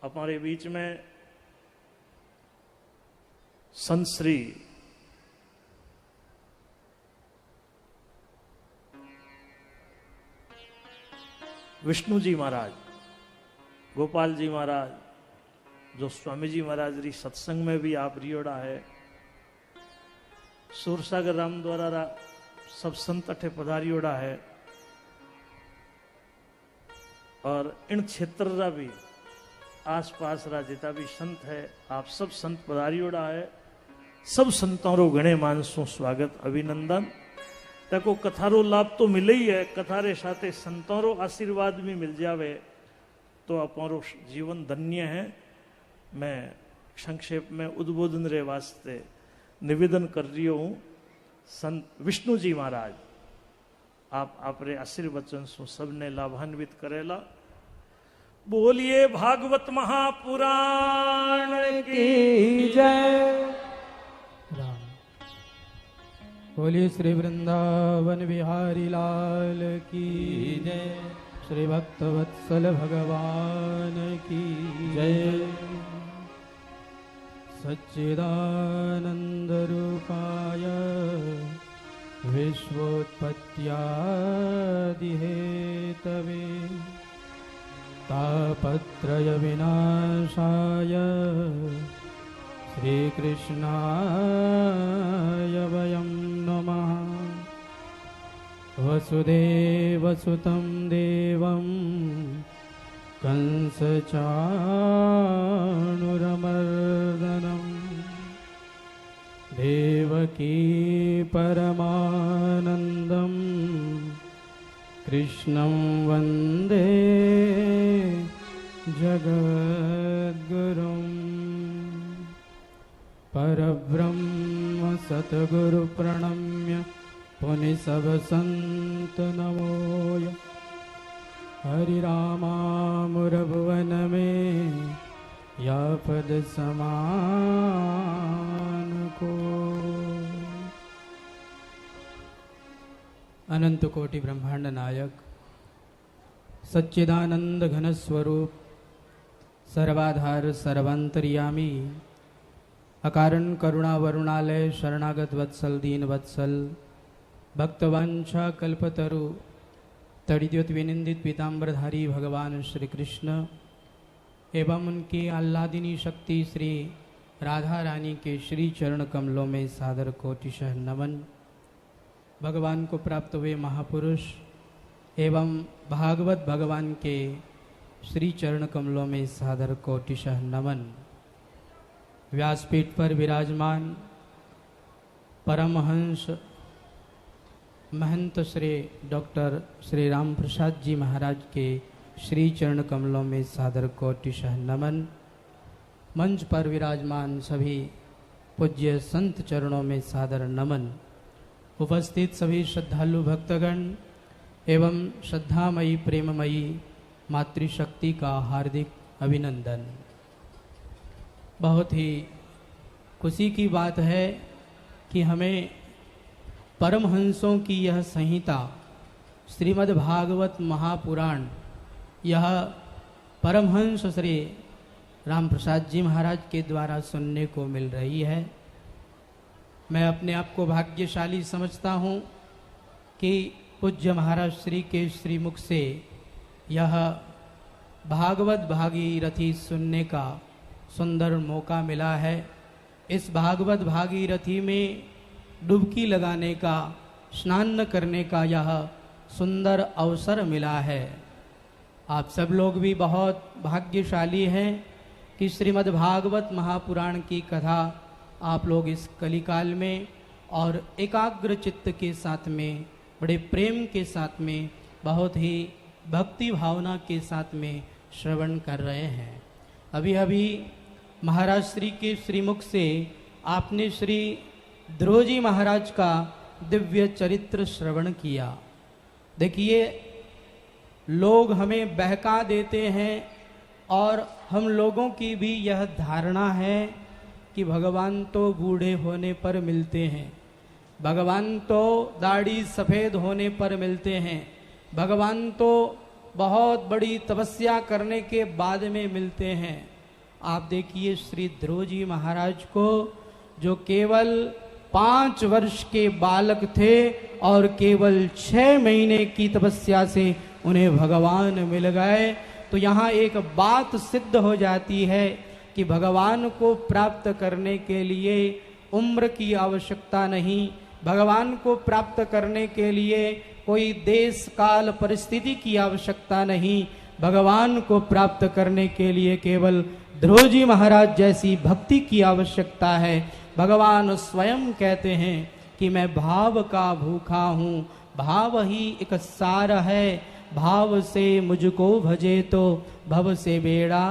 हमारे बीच में संत श्री विष्णु जी महाराज, गोपाल जी महाराज, जो स्वामी जी महाराज री सत्संग में भी आप रियोड़ा है, सूरसागर राम द्वारा सब संत अठे पधारियोड़ा है, और इन क्षेत्र रा भी आस पास रा जिता भी संत है, आप सब संत पधारियोड़ा है। सब संतों रो गणे मानसों स्वागत अभिनंदन। तको कथारो लाभ तो मिले ही है, कथारे साथे संतों रो आशीर्वाद भी मिल जावे तो अपनो जीवन धन्य है। मैं संक्षेप में उद्बोधन रे वास्ते निवेदन कर रही हूँ। संत विष्णु जी महाराज आप आपरे आशीर्वचन सो सबने लाभान्वित करेला। बोलिए भागवत महापुराण की जय। बोलिए श्री वृंदावन बिहारी लाल की जय। श्री भक्तवत्सल भगवान की जय। सच्चिदानंद रूपाय विश्वोत्पत्त्यादिहेतवे तापत्रय विनाशाय श्रीकृष्णाय वयं नमः। वसुदेवसुतं देवं कंसचाणूरमर्दनं देवकी परमानन्दं कृष्णं वन्दे जगद्गुरुम्। परब्रह्म सतगुरु प्रणम्य पुनि सब संत नमोय। हरि रामामुरभुवन में या पद समान को। अनंत कोटि ब्रह्मांड नायक सच्चिदानंद घन स्वरूप सर्वाधार सर्वांतर्यामी अकारण करुणा वरुणालय शरणागत वत्सल दीन वत्सल भक्तवांछा कल्पतरु तड़िद्युत विनिंदित पीताम्बरधारी भगवान श्री कृष्ण एवं उनकी आह्लादिनी शक्ति श्री राधा रानी के श्री चरण कमलों में सादर कोटिशः नमन। भगवान को प्राप्त हुए महापुरुष एवं भागवत भगवान के श्री चरण कमलों में सादर कोटिशः नमन। व्यासपीठ पर विराजमान परमहंस महंत श्री डॉक्टर श्री राम प्रसाद जी महाराज के श्री चरण कमलों में सादर कोटिशः नमन। मंच पर विराजमान सभी पूज्य संत चरणों में सादर नमन। उपस्थित सभी श्रद्धालु भक्तगण एवं श्रद्धामयी प्रेममयी मातृशक्ति का हार्दिक अभिनंदन। बहुत ही खुशी की बात है कि हमें परमहंसों की यह संहिता श्रीमद् भागवत महापुराण यह परमहंस श्री राम प्रसाद जी महाराज के द्वारा सुनने को मिल रही है। मैं अपने आप को भाग्यशाली समझता हूँ कि पूज्य महाराज श्री के श्रीमुख से यह भागवत भागीरथी सुनने का सुंदर मौका मिला है। इस भागवत भागीरथी में डुबकी लगाने का, स्नान करने का यह सुंदर अवसर मिला है। आप सब लोग भी बहुत भाग्यशाली हैं कि श्रीमद् भागवत महापुराण की कथा आप लोग इस कलिकाल में और एकाग्र चित्त के साथ में, बड़े प्रेम के साथ में, बहुत ही भक्ति भावना के साथ में श्रवण कर रहे हैं। अभी अभी महाराज श्री के श्रीमुख से आपने श्री ध्रुव जी महाराज का दिव्य चरित्र श्रवण किया। देखिए, लोग हमें बहका देते हैं और हम लोगों की भी यह धारणा है कि भगवान तो बूढ़े होने पर मिलते हैं, भगवान तो दाढ़ी सफ़ेद होने पर मिलते हैं, भगवान तो बहुत बड़ी तपस्या करने के बाद में मिलते हैं। आप देखिए श्री ध्रुव जी महाराज को, जो केवल 5 वर्ष के बालक थे और केवल 6 महीने की तपस्या से उन्हें भगवान मिल गए। तो यहाँ एक बात सिद्ध हो जाती है कि भगवान को प्राप्त करने के लिए उम्र की आवश्यकता नहीं, भगवान को प्राप्त करने के लिए कोई देश काल परिस्थिति की आवश्यकता नहीं, भगवान को प्राप्त करने के लिए केवल ध्रुव जी महाराज जैसी भक्ति की आवश्यकता है। भगवान स्वयं कहते हैं कि मैं भाव का भूखा हूँ, भाव ही एक सार है, भाव से मुझको भजे तो भव से बेड़ा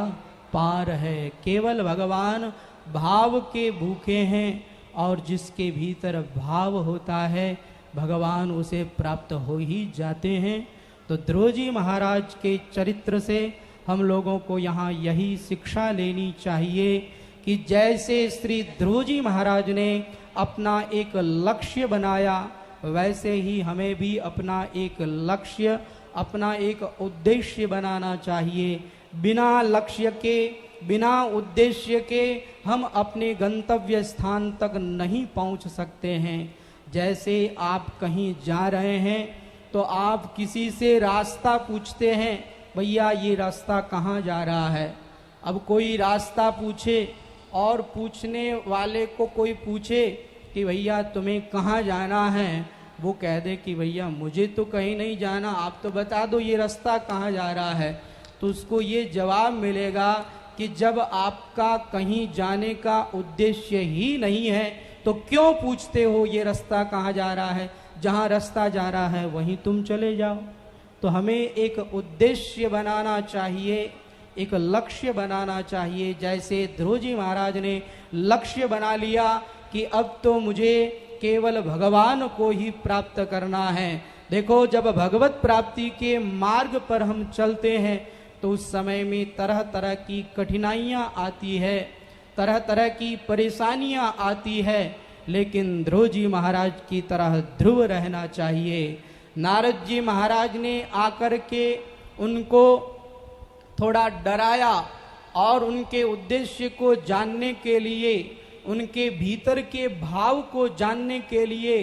पार है। केवल भगवान भाव के भूखे हैं और जिसके भीतर भाव होता है भगवान उसे प्राप्त हो ही जाते हैं। तो ध्रुव जी महाराज के चरित्र से हम लोगों को यहाँ यही शिक्षा लेनी चाहिए कि जैसे श्री ध्रुव जी महाराज ने अपना एक लक्ष्य बनाया, वैसे ही हमें भी अपना एक लक्ष्य, अपना एक उद्देश्य बनाना चाहिए। बिना लक्ष्य के, बिना उद्देश्य के हम अपने गंतव्य स्थान तक नहीं पहुंच सकते हैं। जैसे आप कहीं जा रहे हैं तो आप किसी से रास्ता पूछते हैं, भैया ये रास्ता कहाँ जा रहा है। अब कोई रास्ता पूछे और पूछने वाले को कोई पूछे कि भैया तुम्हें कहाँ जाना है, वो कह दे कि भैया मुझे तो कहीं नहीं जाना, आप तो बता दो ये रास्ता कहाँ जा रहा है। तो उसको ये जवाब मिलेगा कि जब आपका कहीं जाने का उद्देश्य ही नहीं है तो क्यों पूछते हो ये रास्ता कहाँ जा रहा है, जहाँ रास्ता जा रहा है वहीं तुम चले जाओ। तो हमें एक उद्देश्य बनाना चाहिए, एक लक्ष्य बनाना चाहिए। जैसे ध्रुव जी महाराज ने लक्ष्य बना लिया कि अब तो मुझे केवल भगवान को ही प्राप्त करना है। देखो जब भगवत प्राप्ति के मार्ग पर हम चलते हैं तो उस समय में तरह तरह की कठिनाइयां आती है, तरह तरह की परेशानियां आती है, लेकिन ध्रुव जी महाराज की तरह ध्रुव रहना चाहिए। नारद जी महाराज ने आकर के उनको थोड़ा डराया और उनके उद्देश्य को जानने के लिए, उनके भीतर के भाव को जानने के लिए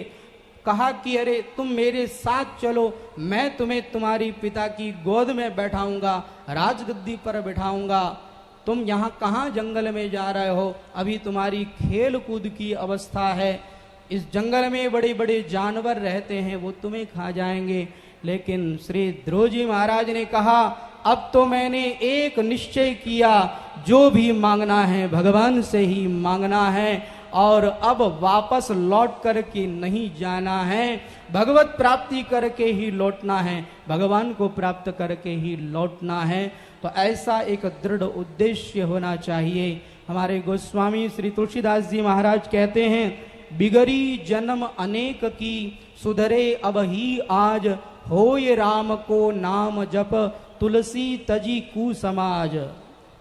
कहा कि अरे तुम मेरे साथ चलो, मैं तुम्हें तुम्हारी पिता की गोद में बैठाऊंगा, राजगद्दी पर बैठाऊंगा। तुम यहाँ कहाँ जंगल में जा रहे हो, अभी तुम्हारी खेल कूद की अवस्था है, इस जंगल में बड़े बड़े जानवर रहते हैं, वो तुम्हें खा जाएंगे। लेकिन श्री ध्रुव जी महाराज ने कहा अब तो मैंने एक निश्चय किया, जो भी मांगना है भगवान से ही मांगना है और अब वापस लौट करके नहीं जाना है, भगवत प्राप्ति करके ही लौटना है, भगवान को प्राप्त करके ही लौटना है। तो ऐसा एक दृढ़ उद्देश्य होना चाहिए। हमारे गोस्वामी श्री तुलसीदास जी महाराज कहते हैं, बिगड़ी जन्म अनेक की सुधरे अब ही आज, होय राम को नाम जप तुलसी तजी कु समाज।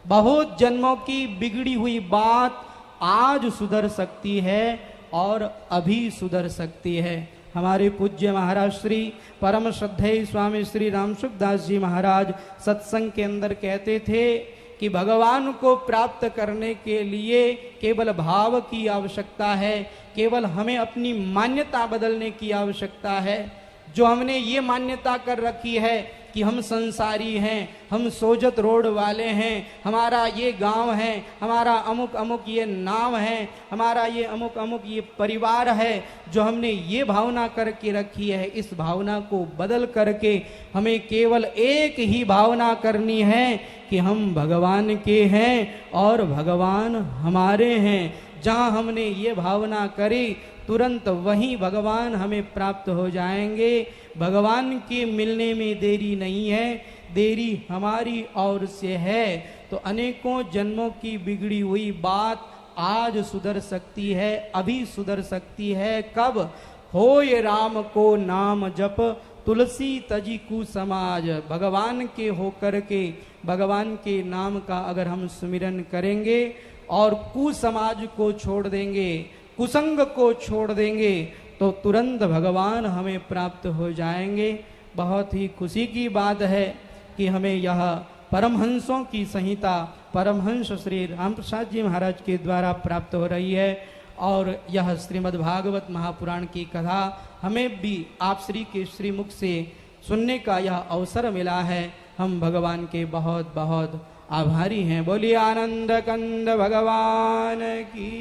बहुत जन्मों की बिगड़ी हुई बात आज सुधर सकती है और अभी सुधर सकती है। हमारे पूज्य महाराज श्री परम श्रद्धेय स्वामी श्री राम सुखदास जी महाराज सत्संग के अंदर कहते थे कि भगवान को प्राप्त करने के लिए केवल भाव की आवश्यकता है, केवल हमें अपनी मान्यता बदलने की आवश्यकता है। जो हमने ये मान्यता कर रखी है कि हम संसारी हैं, हम सोजत रोड वाले हैं, हमारा ये गांव है, हमारा अमुक अमुक ये नाम है, हमारा ये अमुक अमुक ये परिवार है, जो हमने ये भावना करके रखी है, इस भावना को बदल करके हमें केवल एक ही भावना करनी है कि हम भगवान के हैं और भगवान हमारे हैं। जहाँ हमने ये भावना करी तुरंत वहीं भगवान हमें प्राप्त हो जाएंगे। भगवान के मिलने में देरी नहीं है, देरी हमारी ओर से है। तो अनेकों जन्मों की बिगड़ी हुई बात आज सुधर सकती है, अभी सुधर सकती है। कब? होय राम को नाम जप तुलसी तजी कु समाज। भगवान के होकर के भगवान के नाम का अगर हम सुमिरन करेंगे और कुसमाज को छोड़ देंगे, कुसंग को छोड़ देंगे, तो तुरंत भगवान हमें प्राप्त हो जाएंगे। बहुत ही खुशी की बात है कि हमें यह परमहंसों की संहिता, परमहंस श्री राम प्रसाद जी महाराज के द्वारा प्राप्त हो रही है। और यह श्रीमद् भागवत महापुराण की कथा हमें भी आप श्री के श्रीमुख से सुनने का यह अवसर मिला है। हम भगवान के बहुत बहुत आभारी हैं। बोलिए आनंद कंद भगवान की।